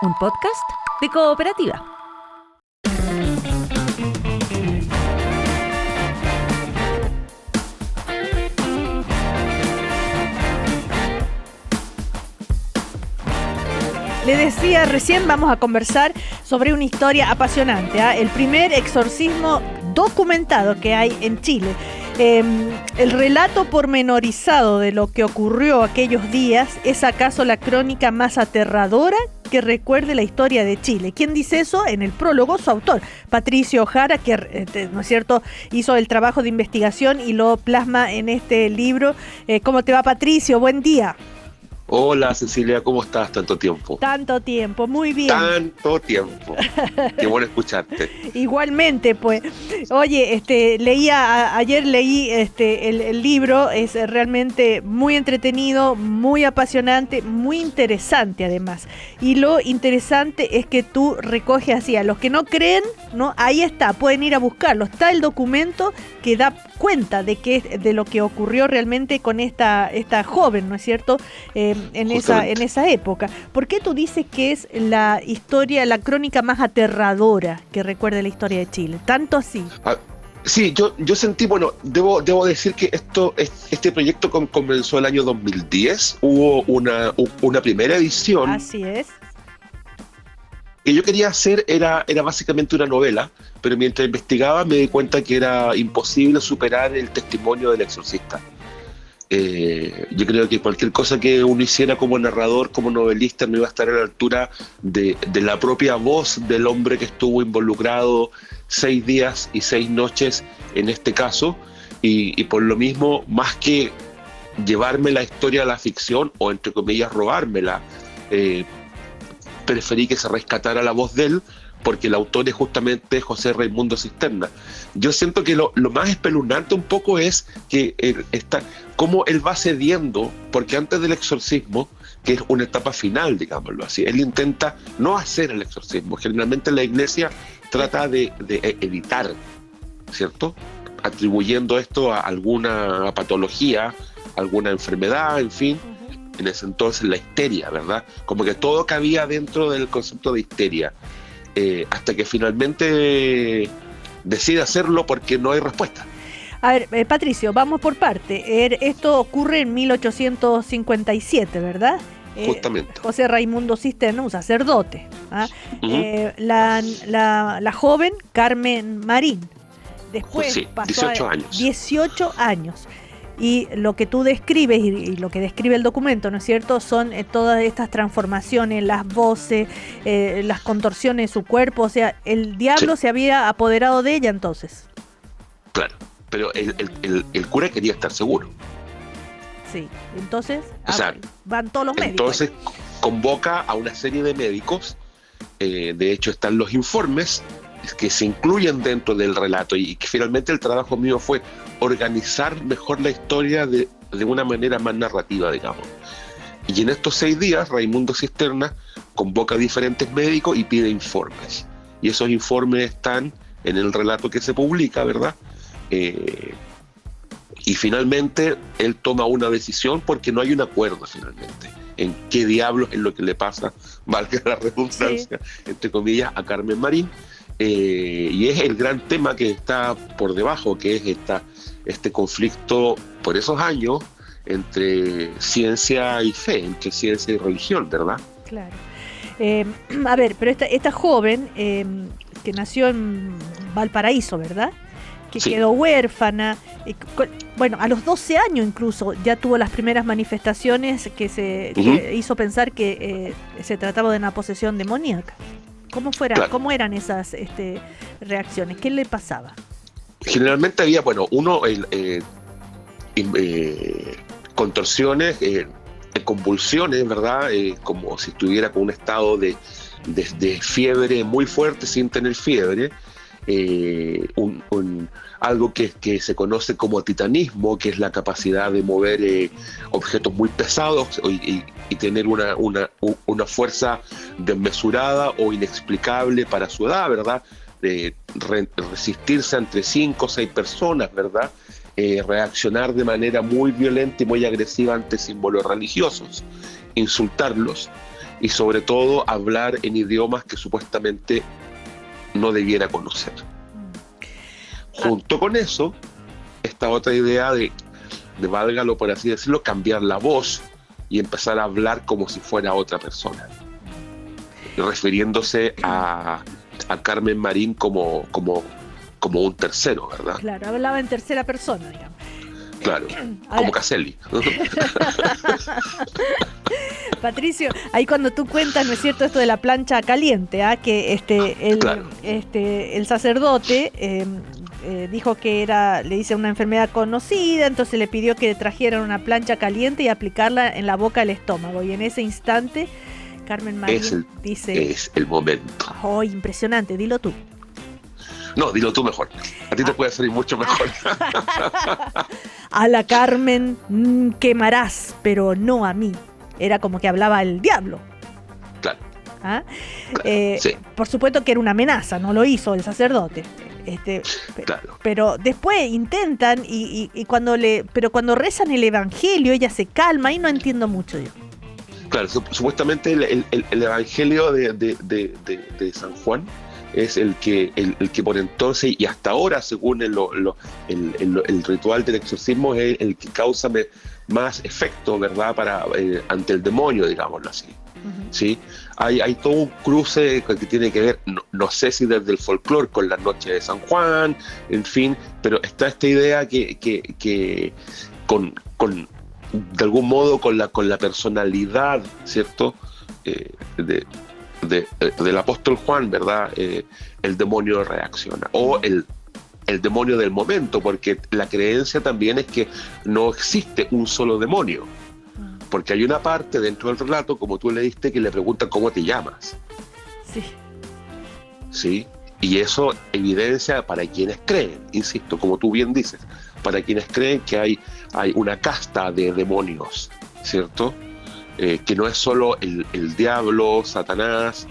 un podcast de Cooperativa. Le decía recién, vamos a conversar sobre una historia apasionante, el primer exorcismo documentado que hay en Chile. El relato pormenorizado de lo que ocurrió aquellos días es acaso la crónica más aterradora que recuerde la historia de Chile. ¿Quién dice eso? En el prólogo, su autor, Patricio Jara, que, ¿no es cierto?, hizo el trabajo de investigación y lo plasma en este libro. ¿Cómo te va, Patricio? Buen día. Hola Cecilia, ¿cómo estás? Tanto tiempo. Tanto tiempo, muy bien. Tanto tiempo. Qué bueno escucharte. Igualmente, pues. Oye, ayer leí el libro, es realmente muy entretenido, muy apasionante, muy interesante además. Y lo interesante es que tú recoges así, a los que no creen, ¿no? Ahí está, pueden ir a buscarlo. Está el documento que da cuenta de lo que ocurrió realmente con esta joven, ¿no es cierto?, en esa época. ¿Por qué tú dices que es la crónica más aterradora que recuerda la historia de Chile? ¿Tanto así? Sí, yo sentí, bueno, debo decir que este proyecto comenzó el año 2010, hubo una primera edición. Así es. Que yo quería hacer era básicamente una novela, pero mientras investigaba me di cuenta que era imposible superar el testimonio del exorcista. Yo creo que cualquier cosa que uno hiciera como narrador, como novelista, no iba a estar a la altura de la propia voz del hombre que estuvo involucrado 6 días y 6 noches en este caso, y por lo mismo, más que llevarme la historia a la ficción, o entre comillas robármela, preferí que se rescatara la voz de él, porque el autor es justamente José Raimundo Cisterna. Yo siento que lo más espeluznante un poco es que cómo él va cediendo, porque antes del exorcismo, que es una etapa final, digámoslo así, él intenta no hacer el exorcismo. Generalmente la iglesia trata de evitar, ¿cierto?, atribuyendo esto a alguna patología, alguna enfermedad, en fin. En ese entonces la histeria, ¿verdad? Como que todo cabía dentro del concepto de histeria. Hasta que finalmente decide hacerlo porque no hay respuesta. A ver, Patricio, vamos por parte. Esto ocurre en 1857, ¿verdad? Justamente. José Raimundo Cisterna, un sacerdote. Uh-huh. La joven Carmen Marín. Después sí, pasó 18 años. 18 años. Y lo que tú describes y lo que describe el documento, ¿no es cierto?, son todas estas transformaciones, las voces, las contorsiones de su cuerpo. O sea, el diablo se había apoderado de ella entonces. Claro, pero el cura quería estar seguro. Sí, entonces van todos los médicos. Entonces convoca a una serie de médicos, de hecho están los informes que se incluyen dentro del relato, y que finalmente el trabajo mío fue organizar mejor la historia de una manera más narrativa, digamos. Y en estos 6 días Raimundo Cisterna convoca a diferentes médicos y pide informes, y esos informes están en el relato que se publica, ¿verdad? Y finalmente él toma una decisión, porque no hay un acuerdo finalmente en qué diablos es lo que le pasa, valga la redundancia, entre comillas, a Carmen Marín. Y es el gran tema que está por debajo, que es este conflicto por esos años entre ciencia y fe, entre ciencia y religión, ¿verdad? Claro. A ver, pero esta joven que nació en Valparaíso, ¿verdad?, que sí, quedó huérfana, bueno, a los 12 años incluso ya tuvo las primeras manifestaciones que hizo pensar que se trataba de una posesión demoníaca. ¿Cómo eran esas reacciones? ¿Qué le pasaba? Generalmente había, contorsiones, convulsiones, ¿verdad? Como si estuviera con un estado de fiebre muy fuerte sin tener fiebre. Algo que se conoce como titanismo, que es la capacidad de mover objetos muy pesados y tener una fuerza desmesurada o inexplicable para su edad, ¿verdad? Resistirse entre 5 o 6 personas, ¿verdad? Reaccionar de manera muy violenta y muy agresiva ante símbolos religiosos, insultarlos. y sobre todo hablar en idiomas que supuestamente no debiera conocer. Junto con eso, esta otra idea de válgalo por así decirlo, cambiar la voz y empezar a hablar como si fuera otra persona, refiriéndose a Carmen Marín como un tercero, ¿verdad? Claro, hablaba en tercera persona, digamos. Claro, Ahora, como Caselli. Patricio, ahí cuando tú cuentas, ¿no es cierto?, esto de la plancha caliente, que Claro. el sacerdote dijo que le dice una enfermedad conocida, entonces le pidió que trajeran una plancha caliente y aplicarla en la boca del estómago, y en ese instante Carmen Marín dice... Es el momento. ¡Oh, impresionante! Dilo tú. No, dilo tú mejor. A ti te puede salir mucho mejor. A la Carmen quemarás, pero no a mí. Era como que hablaba el diablo. Claro. Sí. Por supuesto que era una amenaza, no lo hizo el sacerdote. Claro. Pero después intentan pero cuando rezan el evangelio ella se calma y no entiendo mucho yo. Claro, supuestamente el evangelio de San Juan es el que por entonces y hasta ahora, según el ritual del exorcismo, es el que causa más efecto, ¿verdad?, ante el demonio, digámoslo así. Uh-huh. ¿Sí? Hay todo un cruce que tiene que ver, no sé si desde el folclore con la noche de San Juan, en fin, pero está esta idea que de algún modo con la personalidad, ¿cierto?, del apóstol Juan, ¿verdad?, el demonio reacciona, o el demonio del momento, porque la creencia también es que no existe un solo demonio, porque hay una parte dentro del relato, como tú leíste, que le preguntan ¿cómo te llamas? Sí. ¿Sí? Y eso evidencia para quienes creen, insisto, como tú bien dices, para quienes creen que hay una casta de demonios, ¿cierto?, que no es solo el diablo, Satanás,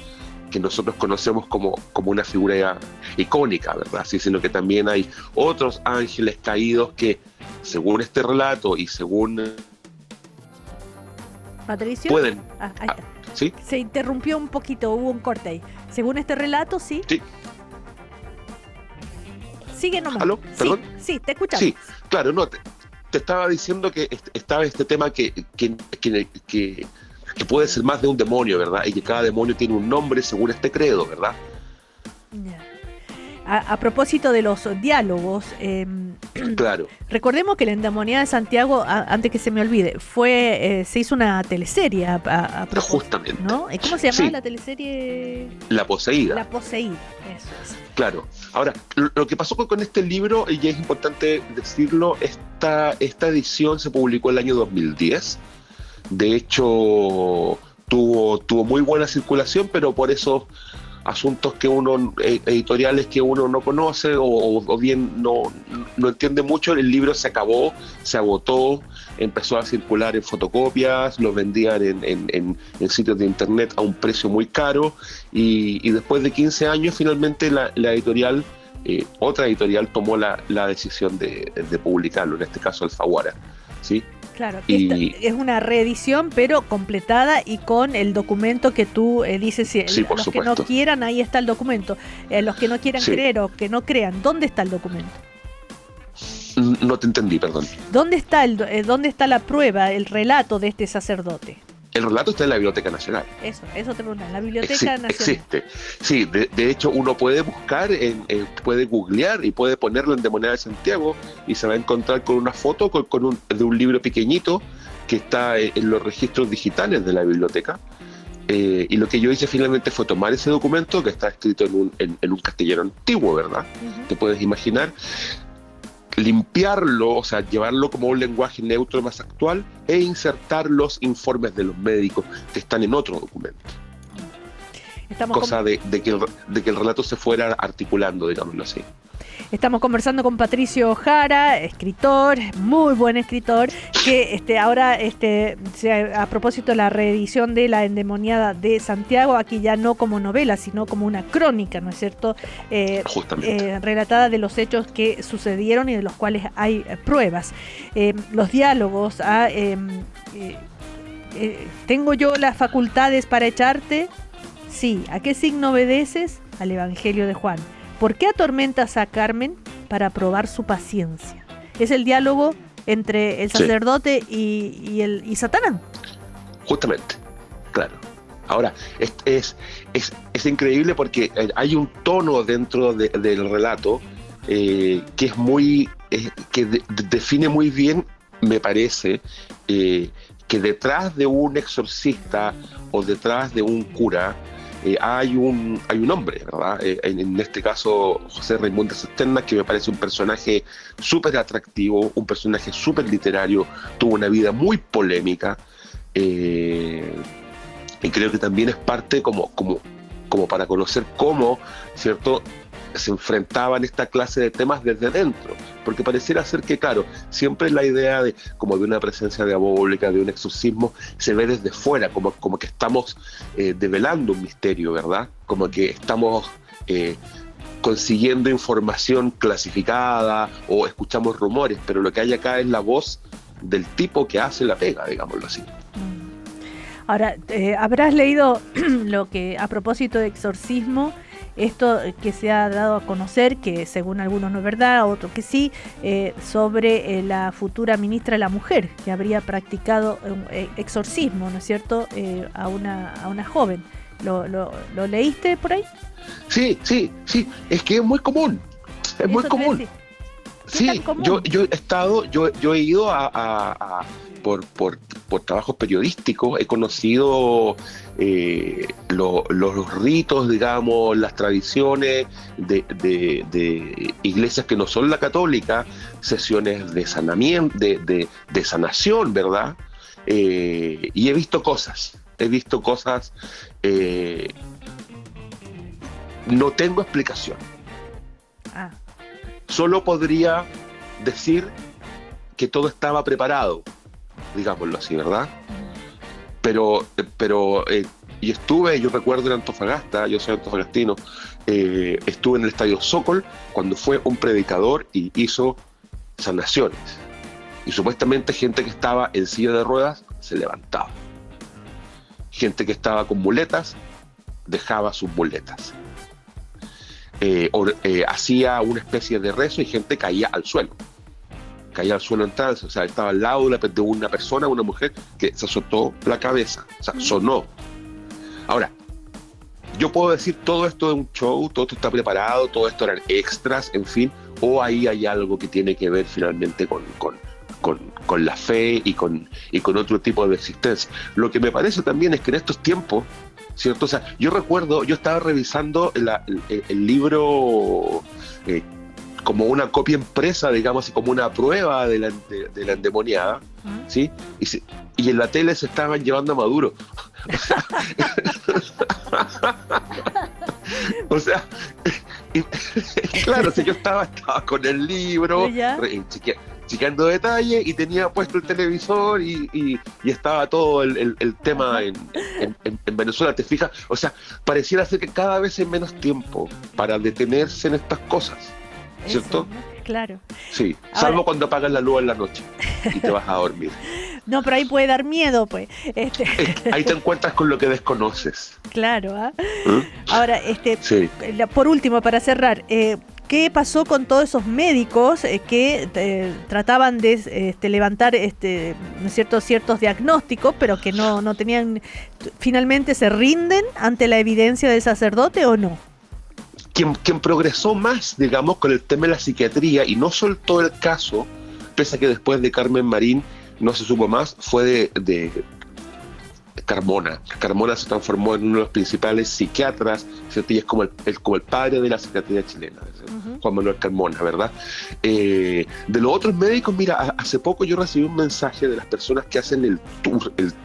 que nosotros conocemos como una figura icónica, ¿verdad? Sí, sino que también hay otros ángeles caídos que, según este relato y según... Patricio, pueden... ahí está. ¿Sí? Se interrumpió un poquito, hubo un corte ahí. Según este relato, ¿sí? Sí. Sigue nomás. ¿Aló? ¿Perdón? Sí, te escuchamos. Sí, claro, no, te estaba diciendo que estaba este tema que puede ser más de un demonio, ¿verdad? Y que cada demonio tiene un nombre según este credo, ¿verdad? Yeah. A propósito de los diálogos, claro. Recordemos que la endemoniada de Santiago, antes que se me olvide, se hizo una teleserie a propósito, justamente, ¿no? ¿Cómo se llamaba la teleserie? La Poseída. La Poseída, eso es. Claro. Ahora, lo que pasó con este libro, y es importante decirlo, esta edición se publicó el año 2010. De hecho, tuvo muy buena circulación, pero por esos asuntos editoriales que uno no conoce o bien no entiende mucho, el libro se acabó, se agotó, empezó a circular en fotocopias, lo vendían en sitios de internet a un precio muy caro, y después de 15 años finalmente la editorial, otra editorial, tomó la decisión de publicarlo, en este caso Alfaguara, ¿sí? Claro, es una reedición, pero completada y con el documento que tú dices. Sí, por los supuesto. Que no quieran, ahí está el documento. Los que no quieran creer o que no crean, ¿dónde está el documento? No te entendí, perdón. ¿Dónde está la prueba, el relato de este sacerdote? El relato está en la Biblioteca Nacional. Eso te preguntan, la Biblioteca Nacional. Existe. Sí, de hecho uno puede buscar, puede googlear y puede ponerlo en Endemoniada de Santiago y se va a encontrar con una foto de un libro pequeñito que está en los registros digitales de la biblioteca. Y lo que yo hice finalmente fue tomar ese documento que está escrito en un castellano antiguo, ¿verdad? Uh-huh. Te puedes imaginar. Limpiarlo, o sea, llevarlo como un lenguaje neutro más actual e insertar los informes de los médicos que están en otro documento. Cosa de que el relato se fuera articulando, digámoslo así. Estamos conversando con Patricio Jara, escritor, muy buen escritor, que ahora a propósito de la reedición de La Endemoniada de Santiago, aquí ya no como novela, sino como una crónica, ¿no es cierto? Relatada de los hechos que sucedieron y de los cuales hay pruebas. Los diálogos ¿tengo yo las facultades para echarte? Sí. ¿A qué signo obedeces? Al Evangelio de Juan. ¿Por qué atormentas a Carmen? Para probar su paciencia. Es el diálogo entre el sacerdote y Satanás. Justamente, claro. Ahora, es increíble porque hay un tono dentro del relato que es muy, define muy bien, me parece, que detrás de un exorcista o detrás de un cura hay un hombre, ¿verdad? En este caso, José Raimundo Cisterna, que me parece un personaje súper atractivo, un personaje súper literario, tuvo una vida muy polémica, y creo que también es parte como para conocer cómo, ¿cierto?, se enfrentaban esta clase de temas desde dentro, porque pareciera ser que, claro, siempre la idea de como de una presencia diabólica, de un exorcismo, se ve desde fuera, como que estamos develando un misterio, ¿verdad? Como que estamos consiguiendo información clasificada o escuchamos rumores, pero lo que hay acá es la voz del tipo que hace la pega, digámoslo así. Ahora, habrás leído lo que, a propósito de exorcismo, esto que se ha dado a conocer, que según algunos no es verdad, otros que sí, sobre la futura ministra de la Mujer, que habría practicado un exorcismo, ¿no es cierto?, a una joven. ¿Lo leíste por ahí? Sí, es que es muy común, es muy común. Sí, yo he ido por trabajos periodísticos, he conocido los ritos, digamos, las tradiciones de iglesias que no son la católica, sesiones de sanamiento, de sanación, ¿verdad? Y he visto cosas, no tengo explicación. Solo podría decir que todo estaba preparado, digámoslo así, ¿verdad? Pero yo recuerdo en Antofagasta, yo soy antofagastino, estuve en el Estadio Zócol cuando fue un predicador y hizo sanaciones. Y supuestamente gente que estaba en silla de ruedas se levantaba. Gente que estaba con muletas dejaba sus muletas. Hacía una especie de rezo y gente caía al suelo en trance, o sea, estaba al lado de una persona, una mujer que se azotó la cabeza, o sea, sonó. Ahora, yo puedo decir todo esto es un show, todo esto está preparado, todo esto eran extras, en fin, o ahí hay algo que tiene que ver finalmente con la fe y con otro tipo de existencia. Lo que me parece también es que en estos tiempos, ¿cierto? O sea, yo recuerdo, yo estaba revisando el libro como una copia impresa, digamos, como una prueba de la endemoniada, ¿sí? Y en la tele se estaban llevando a Maduro. O sea, claro, si yo estaba con el libro, chequeando detalles, y tenía puesto el televisor y estaba todo el tema en Venezuela, ¿te fijas? O sea, pareciera ser que cada vez hay menos tiempo para detenerse en estas cosas, ¿cierto? Eso, claro. Sí, salvo cuando apagas la luz en la noche y te vas a dormir. No, pero ahí puede dar miedo, pues. Ahí te encuentras con lo que desconoces. Claro, ¿ah? Ahora, sí. Por último, para cerrar, ¿qué pasó con todos esos médicos que trataban de levantar, ¿no es cierto?, ciertos diagnósticos, pero que no tenían, finalmente se rinden ante la evidencia del sacerdote o no? Quien progresó más, digamos, con el tema de la psiquiatría y no soltó el caso, pese a que después de Carmen Marín no se supo más, fue de Carmona. Carmona se transformó en uno de los principales psiquiatras, ¿cierto? Y es como el padre de la psiquiatría chilena, Juan Manuel Carmona, ¿verdad? De los otros médicos, mira, hace poco yo recibí un mensaje de las personas que hacen el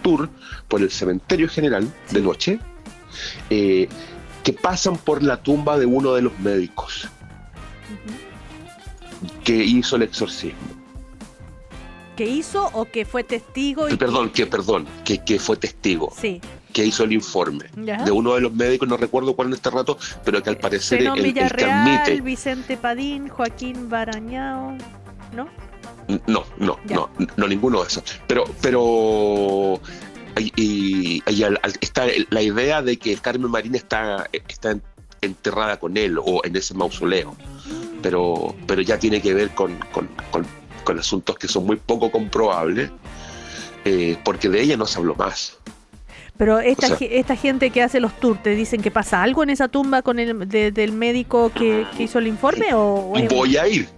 tour por el cementerio general de noche, que pasan por la tumba de uno de los médicos que hizo el exorcismo. ¿Que hizo o que fue testigo? Que fue testigo. Sí. Que hizo el informe. ¿Ya? De uno de los médicos, no recuerdo cuál en este rato, pero que al parecer el que admite. Vicente Padín, Joaquín Barañao, ¿no? No, ninguno de esos. Pero está la idea de que Carmen Marín está enterrada con él o en ese mausoleo, pero ya tiene que ver con asuntos que son muy poco comprobables, porque de ella no se habló más. Pero esta gente que hace los tours, ¿te dicen que pasa algo en esa tumba con del médico que hizo el informe? Voy a ir,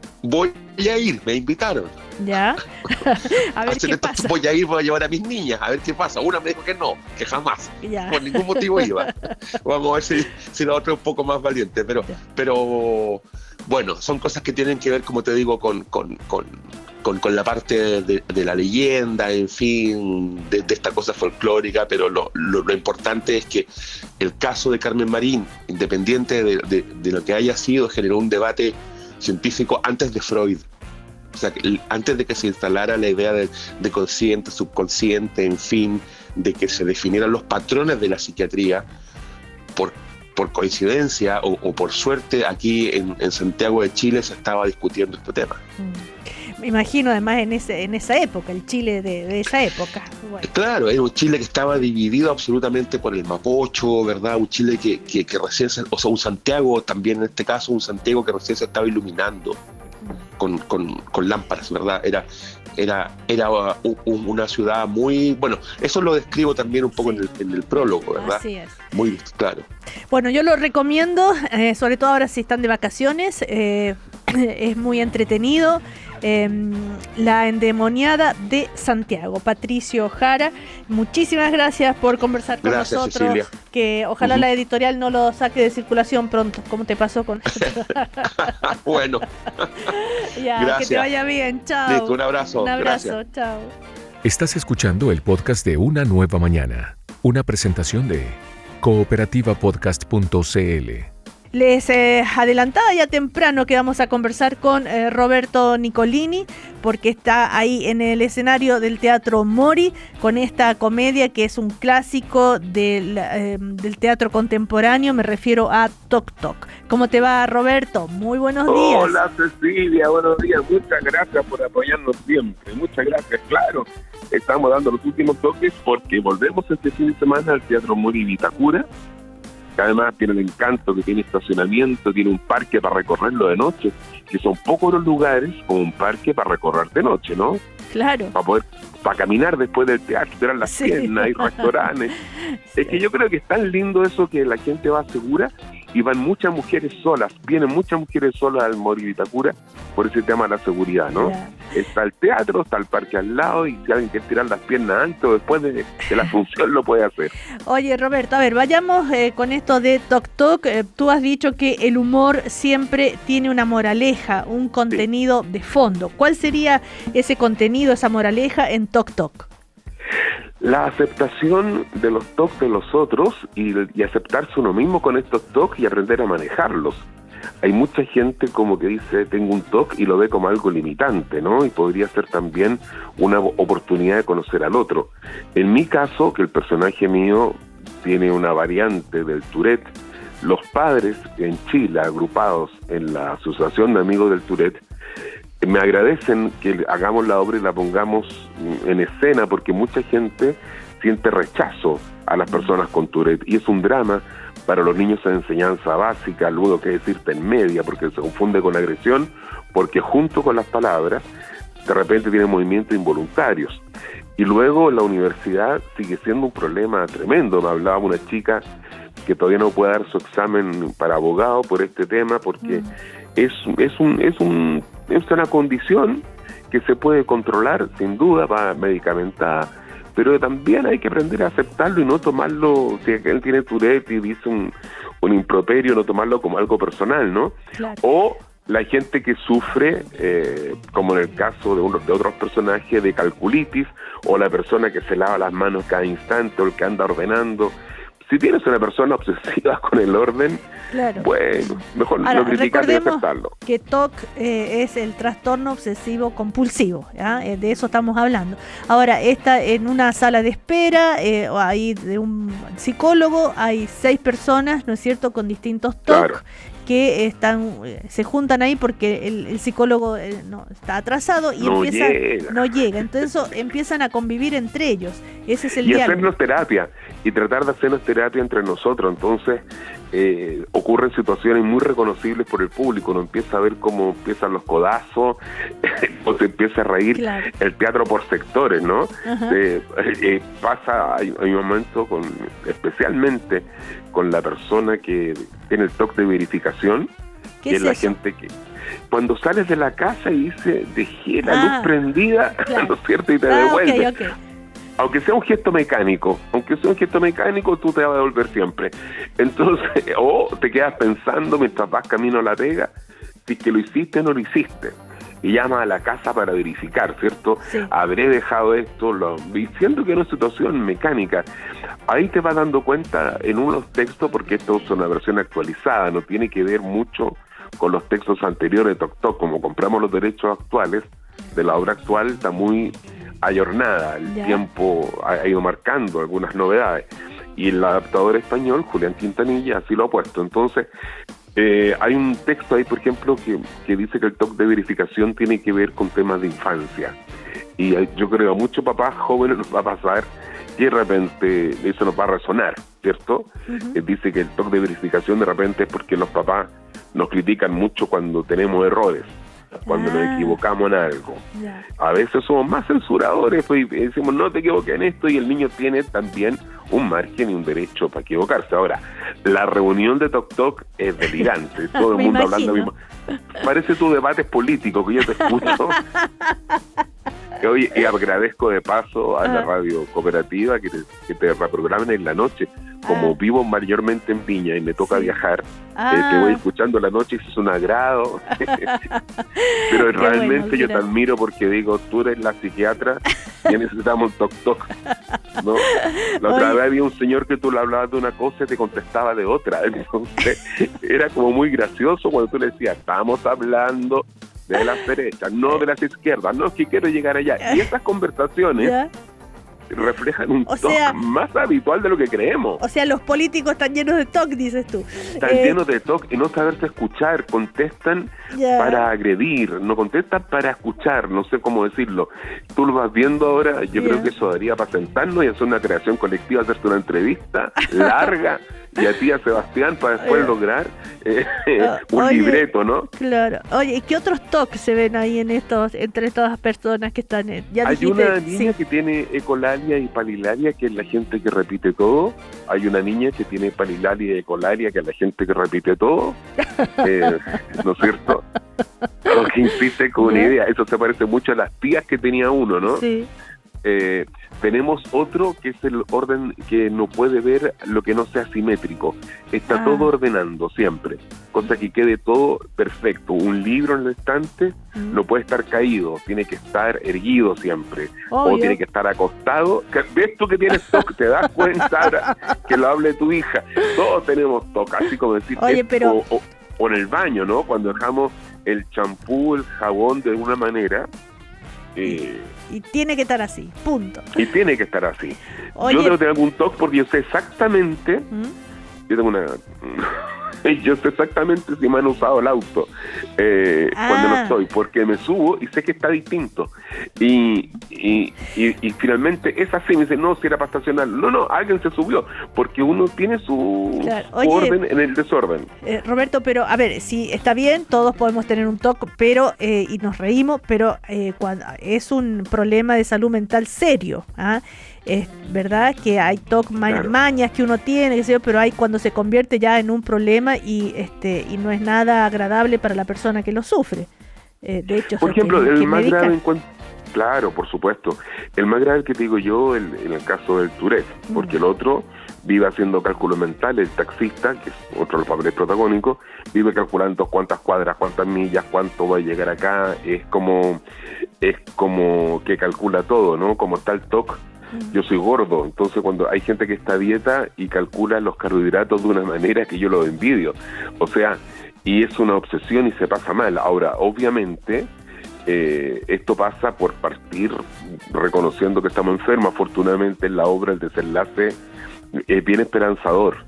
me invitaron. ¿Ya? A ver qué pasa. Voy a llevar a mis niñas, a ver qué pasa. Una me dijo que no, que jamás. Ya. Por ningún motivo iba. Vamos a ver si la otra es un poco más valiente. Pero bueno, son cosas que tienen que ver, como te digo, con la parte de la leyenda, en fin, de esta cosa folclórica, pero lo importante es que el caso de Carmen Marín, independiente de lo que haya sido, generó un debate científico antes de Freud. O sea, antes de que se instalara la idea de consciente, subconsciente, en fin, de que se definieran los patrones de la psiquiatría, por coincidencia o por suerte, aquí en Santiago de Chile se estaba discutiendo este tema. Me imagino además en esa época, el Chile de esa época. Bueno. Claro, era un Chile que estaba dividido absolutamente por el Mapocho, ¿verdad? Un Chile que recién, un Santiago también en este caso, un Santiago que recién se estaba iluminando con lámparas, ¿verdad? Era una ciudad muy... Bueno, eso lo describo también un poco en el prólogo, ¿verdad? Así es. Muy claro. Bueno, yo lo recomiendo, sobre todo ahora si están de vacaciones, es muy entretenido. La endemoniada de Santiago, Patricio Jara, muchísimas gracias por conversar con nosotros. Cecilia. Que ojalá la editorial no lo saque de circulación pronto, como te pasó con Bueno. Ya, gracias. Que te vaya bien, chao. Listo, un abrazo. Un abrazo, chao. Estás escuchando el podcast de Una Nueva Mañana, una presentación de cooperativapodcast.cl. Les adelantaba ya temprano que vamos a conversar con Roberto Nicolini, porque está ahí en el escenario del Teatro Mori con esta comedia que es un clásico del teatro contemporáneo, me refiero a Toc Toc. ¿Cómo te va, Roberto? Muy buenos días. Hola, Cecilia, buenos días. Muchas gracias por apoyarnos siempre. Muchas gracias, claro. Estamos dando los últimos toques porque volvemos este fin de semana al Teatro Mori Vitacura, que además tiene el encanto que tiene estacionamiento, tiene un parque para recorrerlo de noche, que son pocos los lugares con un parque para recorrer de noche, ¿no? Claro. Para caminar después del teatro, tirar las piernas, hay restaurantes. Sí. Es que yo creo que es tan lindo eso que la gente va segura y van muchas mujeres solas, vienen muchas mujeres solas al Mori Vitacura por ese tema de la seguridad, ¿no? Yeah. Está el teatro, está el parque al lado y si alguien quiere tirar las piernas antes o después de la función lo puede hacer. Oye, Roberto, a ver, vayamos con esto de Toc Toc. Tú has dicho que el humor siempre tiene una moraleja, un contenido de fondo. ¿Cuál sería ese contenido, esa moraleja en Toc Toc? La aceptación de los TOC de los otros y aceptarse uno mismo con estos TOC y aprender a manejarlos. Hay mucha gente como que dice, tengo un TOC y lo ve como algo limitante, ¿no? Y podría ser también una oportunidad de conocer al otro. En mi caso, que el personaje mío tiene una variante del Tourette, los padres en Chile, agrupados en la Asociación de Amigos del Tourette, me agradecen que hagamos la obra y la pongamos en escena porque mucha gente siente rechazo a las personas con Tourette y es un drama para los niños en enseñanza básica, luego que decirte en media porque se confunde con agresión, porque junto con las palabras de repente tienen movimientos involuntarios y luego en la universidad sigue siendo un problema tremendo. Me hablaba una chica que todavía no puede dar su examen para abogado por este tema porque es una condición que se puede controlar, sin duda, va medicamentada, pero también hay que aprender a aceptarlo y no tomarlo, si él tiene Tourette y dice un improperio, no tomarlo como algo personal, ¿no? Claro. O la gente que sufre, como en el caso de otros personajes, de calculitis, o la persona que se lava las manos cada instante, o el que anda ordenando. Si tienes una persona obsesiva con el orden, claro, bueno, mejor no criticar y aceptarlo. Que TOC es el trastorno obsesivo compulsivo, ¿ya? De eso estamos hablando. Ahora, está en una sala de espera, ahí de un psicólogo, hay 6 personas, ¿no es cierto?, con distintos TOC, claro, que se juntan ahí porque el psicólogo no está atrasado y no llega. Entonces empiezan a convivir entre ellos. Ese es el diálogo. Y hacernos terapia, y tratar de hacernos terapia entre nosotros. Entonces ocurren situaciones muy reconocibles por el público. Uno empieza a ver cómo empiezan los codazos, o se empieza a reír. Claro. El teatro por sectores, ¿no? Hay un momento especialmente con la persona que tiene el toque de verificación, que es la gente que cuando sales de la casa y dice dejé la luz prendida, claro. ¿No es cierto? Y te devuelve. Okay. Aunque sea un gesto mecánico, tú te vas a devolver siempre. Entonces, o te quedas pensando mientras vas camino a la pega, si que lo hiciste o no lo hiciste. Y llamas a la casa para verificar, ¿cierto? Sí. Habré dejado esto, diciendo que es una situación mecánica. Ahí te vas dando cuenta en unos textos, porque esto es una versión actualizada, no tiene que ver mucho con los textos anteriores de Toc Toc. Como compramos los derechos actuales de la obra actual, está muy ayornada, el tiempo ha ido marcando algunas novedades. Y el adaptador español, Julián Quintanilla, así lo ha puesto. Entonces, hay un texto ahí, por ejemplo, que dice que el toque de verificación tiene que ver con temas de infancia. Y yo creo que a muchos papás jóvenes nos va a pasar que de repente eso nos va a resonar, ¿cierto? Uh-huh. Dice que el toque de verificación de repente es porque los papás nos critican mucho cuando tenemos errores, cuando nos equivocamos en algo. Yeah. A veces somos más censuradores, pues, y decimos no te equivoques en esto, y el niño tiene también un margen y un derecho para equivocarse. Ahora, la reunión de Toc Toc es delirante, todo el mundo hablando mismo. Parece tu debate político que yo te escucho. Oye, y agradezco de paso a la radio cooperativa que te reprogramen en la noche. Como vivo mayormente en Viña y me toca viajar, te voy escuchando la noche y es un agrado. Pero realmente yo te admiro porque digo, tú eres la psiquiatra y necesitamos Toc Toc, ¿no? La otra vez había un señor que tú le hablabas de una cosa y te contestaba de otra. Entonces era como muy gracioso cuando tú le decías, estamos hablando de las derechas, no de las izquierdas, no es que quiero llegar allá. Y esas conversaciones reflejan un toque más habitual de lo que creemos. O sea, los políticos están llenos de TOC, dices tú. Están llenos de TOC y no saberse escuchar, contestan para agredir, no contestan para escuchar, no sé cómo decirlo. Tú lo vas viendo ahora, yo creo que eso daría para sentarnos y hacer una creación colectiva, hacerte una entrevista larga, y a ti, a Sebastián, para después lograr un libreto, ¿no? Claro. Oye, ¿y qué otros TOC se ven ahí entre todas las personas que están? Hay una niña que tiene ecolalia y palilalia, que es la gente que repite todo. Hay una niña que tiene palilalia y ecolalia, que es la gente que repite todo. ¿No es cierto? O que insiste con una idea. Eso se parece mucho a las tías que tenía uno, ¿no? Sí. Tenemos otro que es el orden que no puede ver lo que no sea simétrico. Está todo ordenando siempre, cosa que quede todo perfecto. Un libro en el estante no puede estar caído, tiene que estar erguido siempre, o tiene que estar acostado. ¿Ves tú que tienes TOC? ¿Te das cuenta ahora que lo hable tu hija? Todos tenemos TOC, así como decir, o en el baño, ¿no? Cuando dejamos el champú, el jabón de alguna manera, y tiene que estar así, punto. Y tiene que estar así. Oye, yo debo tener algún TOC porque yo sé exactamente, yo sé exactamente si me han usado el auto cuando no estoy, porque me subo y sé que está distinto. Y finalmente es así, me dice, no, si era para estacionar. No, alguien se subió, porque uno tiene su orden en el desorden. Roberto, pero a ver, sí, está bien, todos podemos tener un TOC, pero y nos reímos, pero cuando es un problema de salud mental serio, es verdad que hay TOC mañas que uno tiene, qué sé yo, pero hay cuando se convierte ya en un problema y no es nada agradable para la persona que lo sufre. De hecho, por ejemplo, el más grave claro, por supuesto, el más grave que te digo yo en el caso del Tourette, porque el otro vive haciendo cálculos mentales, el taxista, que es otro de los papeles protagónicos, vive calculando cuántas cuadras, cuántas millas, cuánto va a llegar acá, es como que calcula todo, ¿no? Como está el TOC. Yo soy gordo, entonces cuando hay gente que está a dieta y calcula los carbohidratos de una manera que yo lo envidio, o sea, y es una obsesión y se pasa mal. Ahora, obviamente, esto pasa por partir reconociendo que estamos enfermos. Afortunadamente en la obra el desenlace es bien esperanzador,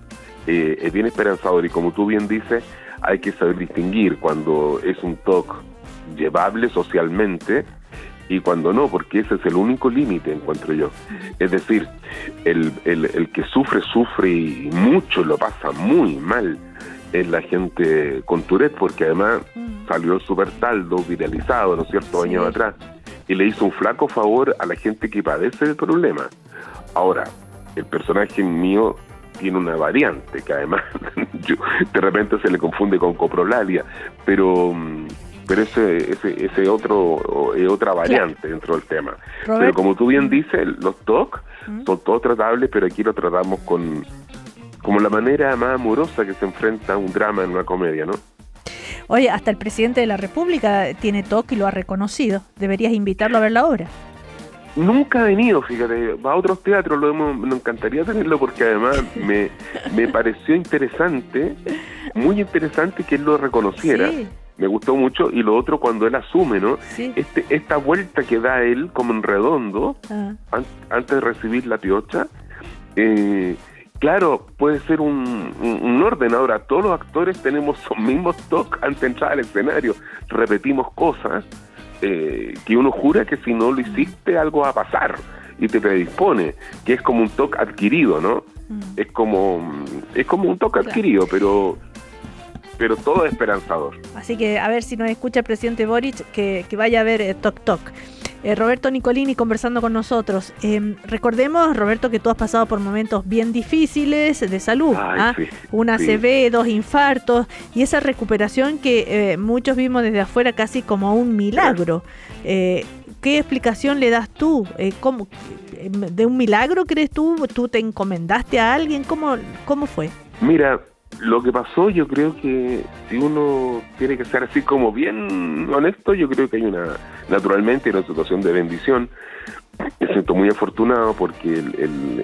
es bien esperanzador, y como tú bien dices, hay que saber distinguir cuando es un TOC llevable socialmente y cuando no, porque ese es el único límite, encuentro yo. Es decir, el que sufre y mucho, lo pasa muy mal, es la gente con Tourette, porque además salió el Supertaldo viralizado, ¿no es cierto?, años atrás, y le hizo un flaco favor a la gente que padece el problema. Ahora, el personaje mío tiene una variante, que además de repente se le confunde con coprolalia, pero ese otro es otra variante dentro del tema. Robert, pero como tú bien dices, los TOC son todos tratables, pero aquí lo tratamos como la manera más amorosa que se enfrenta a un drama en una comedia, ¿no? Oye, hasta el presidente de la República tiene TOC y lo ha reconocido. Deberías invitarlo a ver la obra. Nunca ha venido, fíjate, va a otros teatros, nos encantaría tenerlo, porque además me pareció interesante, muy interesante que él lo reconociera. Sí. Me gustó mucho, y lo otro cuando él asume, ¿no? Sí. Esta vuelta que da él como en redondo, antes de recibir la piocha, claro, puede ser un orden. Ahora, todos los actores tenemos los mismos TOC antes de entrar al escenario, repetimos cosas que uno jura que si no lo hiciste algo va a pasar, y te predispone, que es como un TOC adquirido, ¿no? Es como un TOC adquirido, pero todo es esperanzador. Así que a ver si nos escucha el presidente Boric, que vaya a ver Toc Toc. Roberto Nicolini conversando con nosotros. Recordemos, Roberto, que tú has pasado por momentos bien difíciles de salud. Sí, un ACV, 2 infartos, y esa recuperación que muchos vimos desde afuera casi como un milagro. ¿Qué explicación le das tú? ¿Cómo, de un milagro crees tú? ¿Tú te encomendaste a alguien? ¿Cómo fue? Mira, lo que pasó, yo creo que si uno tiene que ser así como bien honesto, yo creo que hay naturalmente una situación de bendición. Me siento muy afortunado porque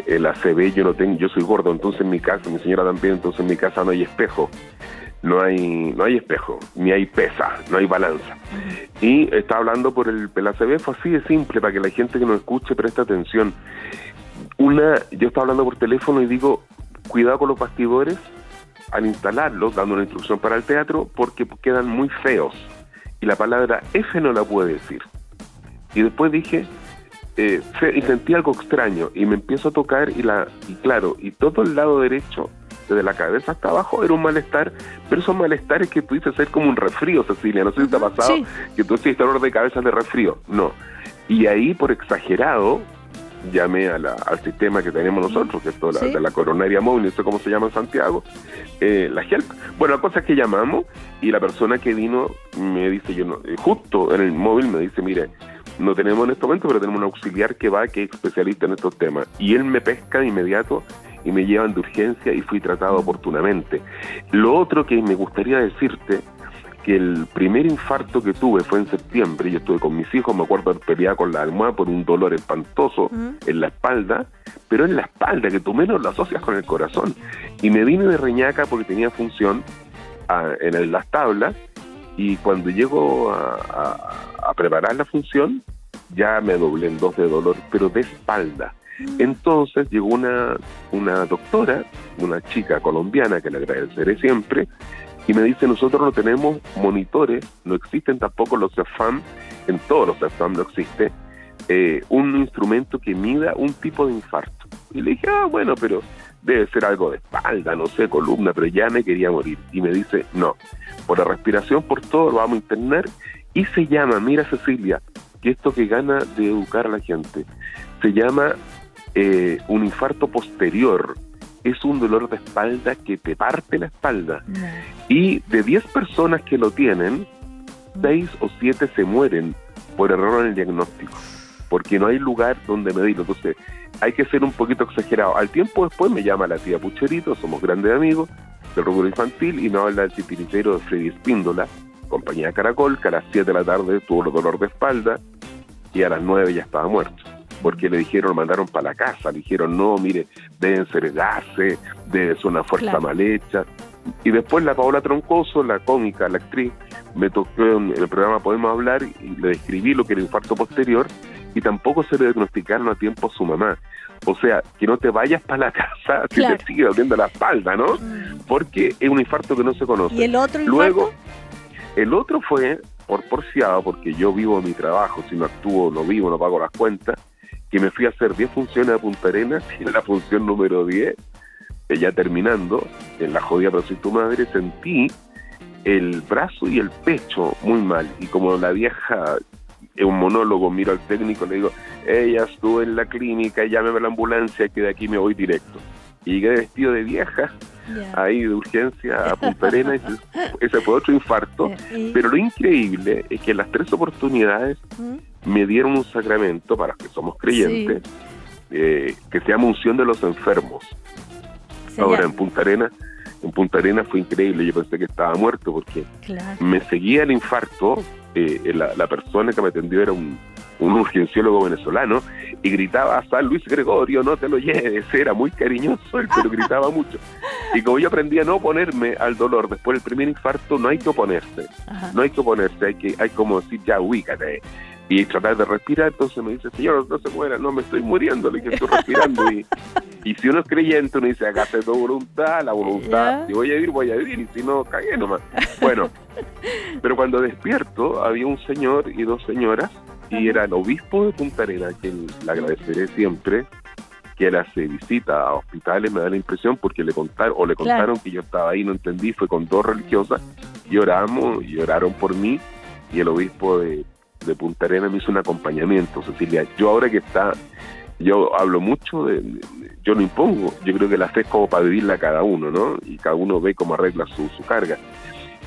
el ACV yo soy gordo, entonces en mi casa, mi señora también, entonces en mi casa no hay espejo. No hay espejo, ni hay pesa, no hay balanza. Y estaba hablando por el ACV, fue así de simple, para que la gente que nos escuche preste atención. Yo estaba hablando por teléfono y digo, cuidado con los bastidores al instalarlos, dando una instrucción para el teatro, porque quedan muy feos, y la palabra F no la puede decir. Y después dije, y sentí algo extraño, y me empiezo a tocar, y claro, y todo el lado derecho, desde la cabeza hasta abajo, era un malestar, pero esos malestares que tú dices es como un resfrío, Cecilia, no sé si te ha pasado, que tú dices dolor de cabeza de resfrío, no. Y ahí, por exagerado, llamé al sistema que tenemos nosotros, que es toda de la coronaria móvil, no sé cómo se llama en Santiago, la HELP. Bueno, la cosa es que llamamos, y la persona que vino me dice, justo en el móvil me dice, mire, no tenemos en este momento, pero tenemos un auxiliar que es especialista en estos temas, y él me pesca de inmediato y me llevan de urgencia, y fui tratado oportunamente. Lo otro que me gustaría decirte, que el primer infarto que tuve fue en septiembre. Yo estuve con mis hijos, me acuerdo haber peleado con la almohada por un dolor espantoso en la espalda, pero en la espalda, que tú menos lo asocias con el corazón, y me vine de Reñaca porque tenía función en las tablas, y cuando llego a preparar la función, ya me doblé en 2 de dolor, pero de espalda. Entonces llegó una doctora, una chica colombiana, que le agradeceré siempre, y me dice, nosotros no tenemos monitores, no existen tampoco los CEFAM, en todos los CEFAM no existe un instrumento que mida un tipo de infarto. Y le dije, bueno, pero debe ser algo de espalda, no sé, columna, pero ya me quería morir. Y me dice, no, por la respiración, por todo, lo vamos a internar, y se llama, mira Cecilia, que esto que gana de educar a la gente, se llama un infarto posterior. Es un dolor de espalda que te parte la espalda. Y de 10 personas que lo tienen, 6 o 7 se mueren por error en el diagnóstico, porque no hay lugar donde medirlo. Entonces hay que ser un poquito exagerado. Al tiempo después me llama la tía Pucherito, somos grandes amigos del rubro infantil, y nos habla del titiritero de Freddy Espíndola, compañía Caracol, que a las 7 de la tarde tuvo el dolor de espalda, y a las 9 ya estaba muerto, porque le dijeron, lo mandaron para la casa, le dijeron, no, mire, deben ser gases, debe ser una fuerza mal hecha. Y después la Paola Troncoso, la cómica, la actriz, me tocó en el programa Podemos Hablar, y le describí lo que era el infarto posterior, y tampoco se le diagnosticaron a tiempo a su mamá. O sea, que no te vayas para la casa si Claro. te sigue doliendo la espalda, ¿no? Porque es un infarto que no se conoce. ¿Y el otro infarto? Luego, el otro fue por porfiado, porque yo vivo mi trabajo, si no actúo, no vivo, no pago las cuentas, que me fui a hacer 10 funciones a Punta Arenas y en la función número 10, ya terminando, en la jodida pero soy tu madre, sentí el brazo y el pecho muy mal. Y como la vieja, es un monólogo, miro al técnico, le digo, ella estuvo en la clínica, llámeme a la ambulancia, que de aquí me voy directo. Y llegué vestido de vieja, Ya. ahí de urgencia a Punta Arenas, y ese fue otro infarto. Pero lo increíble es que en las 3 oportunidades ¿Mm? me dieron un sacramento, para los que somos creyentes, que se llama unción de los enfermos. Se Ahora llama- en Punta Arenas fue increíble, yo pensé que estaba muerto porque Claro. me seguía el infarto, la persona que me atendió era un urgenciólogo venezolano y gritaba, San Luis Gregorio, no te lo lleves, era muy cariñoso él, pero gritaba mucho. Y como yo aprendí a no oponerme al dolor después del primer infarto, no hay que oponerse, Ajá. no hay que oponerse, hay como decir, ya ubícate y tratar de respirar. Entonces me dice, señor, no se muera, no me estoy muriendo, le dije, estoy respirando. Y si uno es creyente, uno dice, hágase tu voluntad, la voluntad, Ya. si voy a vivir, y si no, cagué nomás. Bueno, pero cuando despierto, había un señor y 2 señoras, y era el obispo de Punta Arenas, que le agradeceré siempre, que él hace visita a hospitales, me da la impresión, porque le contaron que yo estaba ahí, no entendí, fue con 2 religiosas, y oramos, y oraron por mí, y el obispo de Punta Arenas me hizo un acompañamiento, Cecilia. Yo ahora que yo hablo mucho, yo no impongo, yo creo que la fe es como para vivirla cada uno, ¿no? Y cada uno ve cómo arregla su carga.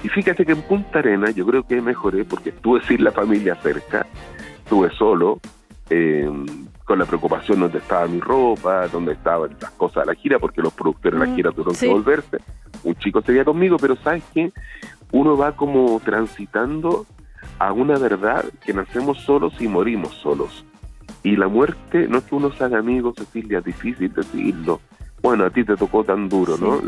Y fíjate que en Punta Arenas yo creo que mejoré porque estuve sin la familia cerca, estuve solo, con la preocupación donde estaba mi ropa, donde estaban las cosas de la gira, porque los productores de la gira tuvieron sí. que volverse. Un chico seguía conmigo, pero ¿sabes qué? Uno va como transitando a una verdad que nacemos solos y morimos solos. Y la muerte no es que uno se haga amigo, Cecilia, es difícil decirlo. Bueno, a ti te tocó tan duro, Sí. ¿no?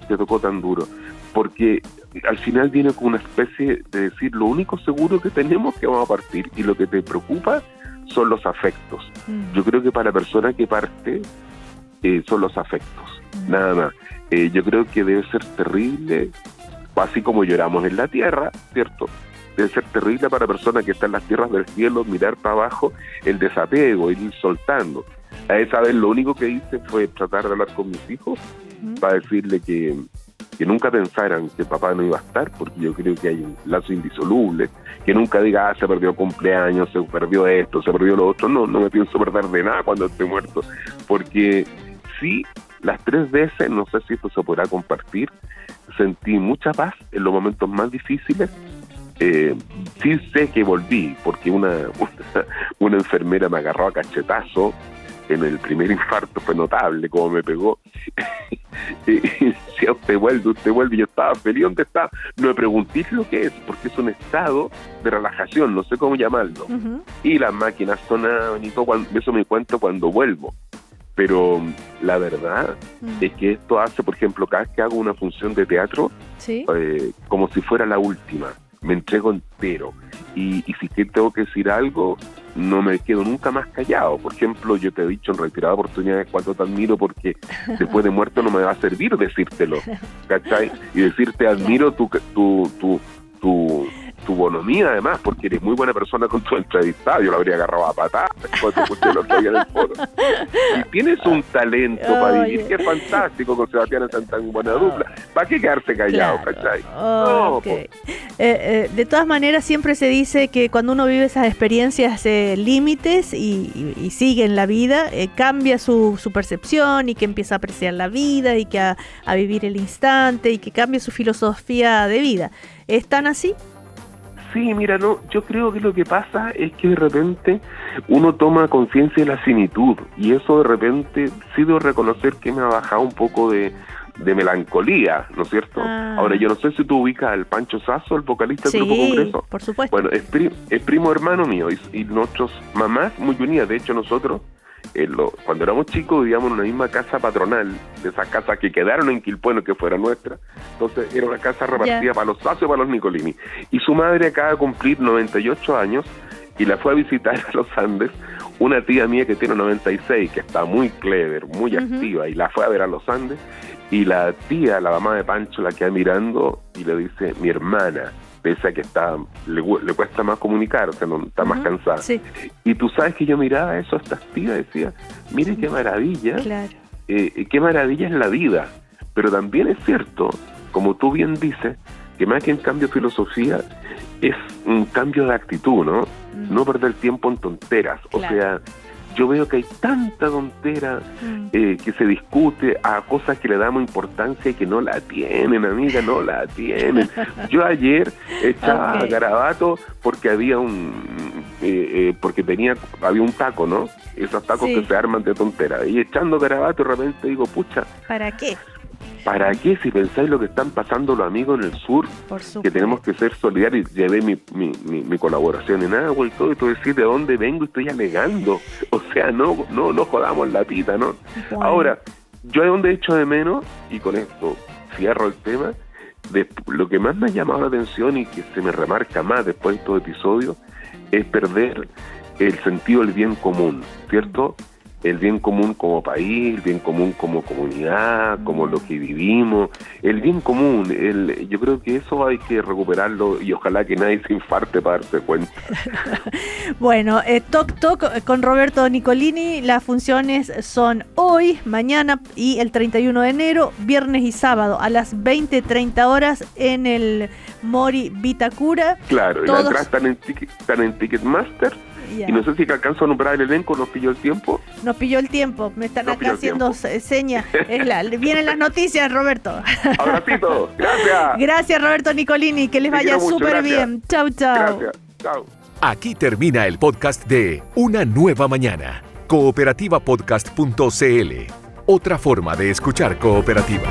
Te tocó tan duro. Porque al final viene con una especie de decir, lo único seguro que tenemos es que vamos a partir, y lo que te preocupa son los afectos. Yo creo que para la persona que parte son los afectos, nada más. Yo creo que debe ser terrible, así como lloramos en la tierra, ¿cierto? Debe ser terrible para la persona que está en las tierras del cielo, mirar para abajo, el desapego, ir soltando. A esa vez lo único que hice fue tratar de hablar con mis hijos para decirle que nunca pensaran que papá no iba a estar, porque yo creo que hay un lazo indisoluble, que nunca diga, se perdió cumpleaños, se perdió esto, se perdió lo otro. No me pienso perder de nada cuando esté muerto, porque sí, las 3 veces, no sé si esto se podrá compartir, sentí mucha paz en los momentos más difíciles. Sí sé que volví, porque una enfermera me agarró a cachetazo en el primer infarto, fue notable como me pegó. Y decía, usted vuelve, y yo estaba feliz. ¿Dónde está? No me pregunté lo que es, porque es un estado de relajación, no sé cómo llamarlo. Y las máquinas sonaban y todo, eso me cuento cuando vuelvo. Pero la verdad es que esto hace, por ejemplo, cada vez que hago una función de teatro, ¿Sí? como si fuera la última, me entrego entero. Y si que tengo que decir algo, no me quedo nunca más callado. Por ejemplo, yo te he dicho en reiteradas oportunidades cuánto te admiro, porque después de muerto no me va a servir decírtelo, ¿cachai? Y decirte admiro tu bonomía, además, porque eres muy buena persona con tu entrevistado. Yo lo habría agarrado a patadas cuando te escuché el otro día en el foro. Y tienes un talento para vivir que es fantástico, con Sebastián en tan buena dupla. ¿Para qué quedarse callado, cachai? No, Okay. De todas maneras, siempre se dice que cuando uno vive esas experiencias límites y sigue en la vida, cambia su percepción, y que empieza a apreciar la vida, y que a vivir el instante, y que cambia su filosofía de vida. ¿Es tan así? Sí, mira, no, yo creo que lo que pasa es que de repente uno toma conciencia de la finitud, y eso de repente sí debo reconocer que me ha bajado un poco de melancolía, ¿no es cierto? Ahora, yo no sé si tú ubicas al Pancho Sasso, el vocalista del Grupo Congreso. Por supuesto. Bueno, es primo hermano mío, y nuestras mamás muy unidas. De hecho, nosotros, cuando éramos chicos, vivíamos en una misma casa patronal, de esas casas que quedaron en Quilpueno, que fuera nuestra. Entonces, era una casa repartida para los Sasso y para los Nicolini. Y su madre acaba de cumplir 98 años, y la fue a visitar a los Andes una tía mía que tiene 96, que está muy clever, muy activa, y la fue a ver a los Andes, y la tía, la mamá de Pancho, la queda mirando y le dice, mi hermana, pese a que le cuesta más comunicar, o sea, no, está más cansada. Sí. Y tú sabes que yo miraba eso a estas tías, decía, mire qué maravilla, Claro. Qué maravilla es la vida. Pero también es cierto, como tú bien dices, que más que en cambio de filosofía, es un cambio de actitud, ¿no? No perder tiempo en tonteras. Claro. O sea, yo veo que hay tanta tontera que se discute a cosas que le damos importancia y que no la tienen, amiga, no la tienen. Yo ayer echaba garabato porque había había un taco, ¿no? Esos tacos que se arman de tontera. Y echando garabato de repente digo, pucha, ¿Para qué? ¿para qué? Si pensáis lo que están pasando los amigos en el sur, Por supuesto. que tenemos que ser solidarios. Llevé mi colaboración en agua y todo, y tú decís de dónde vengo y estoy alegando. O sea, no jodamos la pita, ¿no? Bueno. Ahora, yo de donde echo de menos, y con esto cierro el tema, lo que más me ha llamado la atención y que se me remarca más después de estos episodios, es perder el sentido del bien común, ¿cierto? El bien común como país, el bien común como comunidad, como lo que vivimos, el bien común, yo creo que eso hay que recuperarlo y ojalá que nadie se infarte para darse cuenta. Bueno, Toc Toc con Roberto Nicolini, las funciones son hoy, mañana y el 31 de enero, viernes y sábado a las 20:30 horas en el Mori Vitacura. Claro, Todos... y las entradas están en Ticketmaster. Ya. Y no sé si que alcanzo a nombrar el elenco, nos pilló el tiempo. Nos pilló el tiempo, me están Nos acá pilló el haciendo tiempo. señas. Vienen las noticias, Roberto. Abracito, gracias. Gracias, Roberto Nicolini, que les Te vaya quiero mucho, súper gracias. bien. Chau, chau. Gracias, chao. Aquí termina el podcast de Una Nueva Mañana, cooperativapodcast.cl. Otra forma de escuchar Cooperativa.